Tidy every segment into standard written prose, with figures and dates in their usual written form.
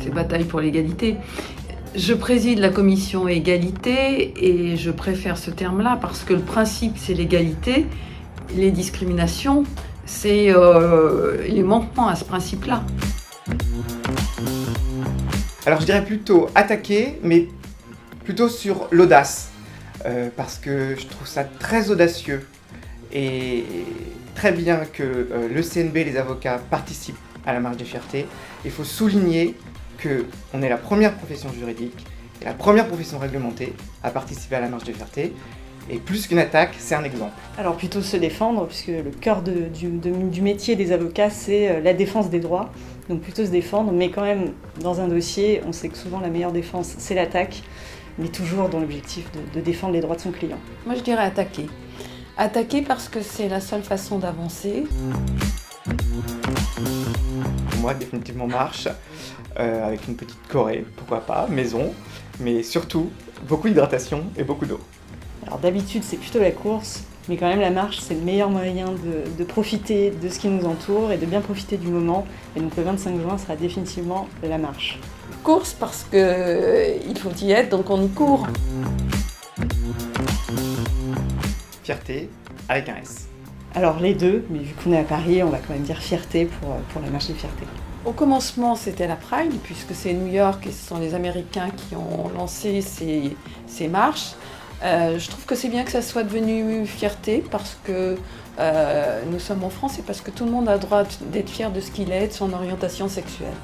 C'est bataille pour l'égalité. Je préside la commission égalité et je préfère ce terme-là parce que le principe c'est l'égalité. Les discriminations, c'est les manquements à ce principe-là. Alors je dirais plutôt attaquer, mais plutôt sur l'audace. Parce que je trouve ça très audacieux et très bien que le CNB et les avocats participent à la marche des fiertés. Il faut souligner qu'on est la première profession juridique et la première profession réglementée à participer à la marche des fiertés. Et plus qu'une attaque, c'est un exemple. Alors plutôt se défendre, puisque le cœur du métier des avocats, c'est la défense des droits. Donc plutôt se défendre, mais quand même, dans un dossier, on sait que souvent la meilleure défense, c'est l'attaque, mais toujours dans l'objectif de défendre les droits de son client. Moi, je dirais attaquer. Attaquer parce que c'est la seule façon d'avancer. Pour moi, définitivement marche, avec une petite Corée, pourquoi pas, maison, mais surtout, beaucoup d'hydratation et beaucoup d'eau. Alors d'habitude, c'est plutôt la course, mais quand même la marche, c'est le meilleur moyen de profiter de ce qui nous entoure et de bien profiter du moment. Et donc le 25 juin sera définitivement la marche. Course parce qu'il faut y être, donc on y court. Fierté avec un S. Alors les deux, mais vu qu'on est à Paris, on va quand même dire fierté pour la marche des fiertés. Au commencement, c'était la Pride, puisque c'est New York et ce sont les Américains qui ont lancé ces marches. Je trouve que c'est bien que ça soit devenu fierté parce que nous sommes en France et parce que tout le monde a le droit d'être fier de ce qu'il est, de son orientation sexuelle.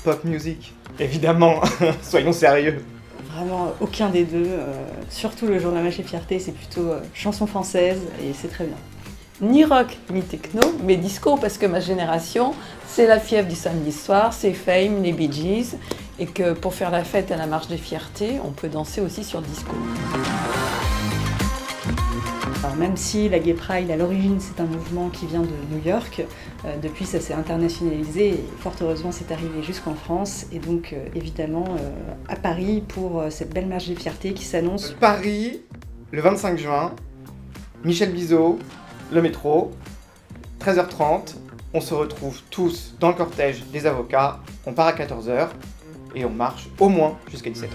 Pop music, évidemment, soyons sérieux. Vraiment aucun des deux, surtout le jour de la marche des fiertés, c'est plutôt chanson française et c'est très bien. Ni rock, ni techno, mais disco, parce que ma génération, c'est la fièvre du samedi soir, c'est Fame, les Bee Gees, et que pour faire la fête à la marche des fiertés, on peut danser aussi sur disco. Alors même si la Gay Pride, à l'origine, c'est un mouvement qui vient de New York, depuis ça s'est internationalisé et fort heureusement c'est arrivé jusqu'en France et donc évidemment à Paris pour cette belle marche des fiertés qui s'annonce. Paris, le 25 juin, Michel Bizot, le métro, 13h30, on se retrouve tous dans le cortège des avocats, on part à 14h et on marche au moins jusqu'à 17h.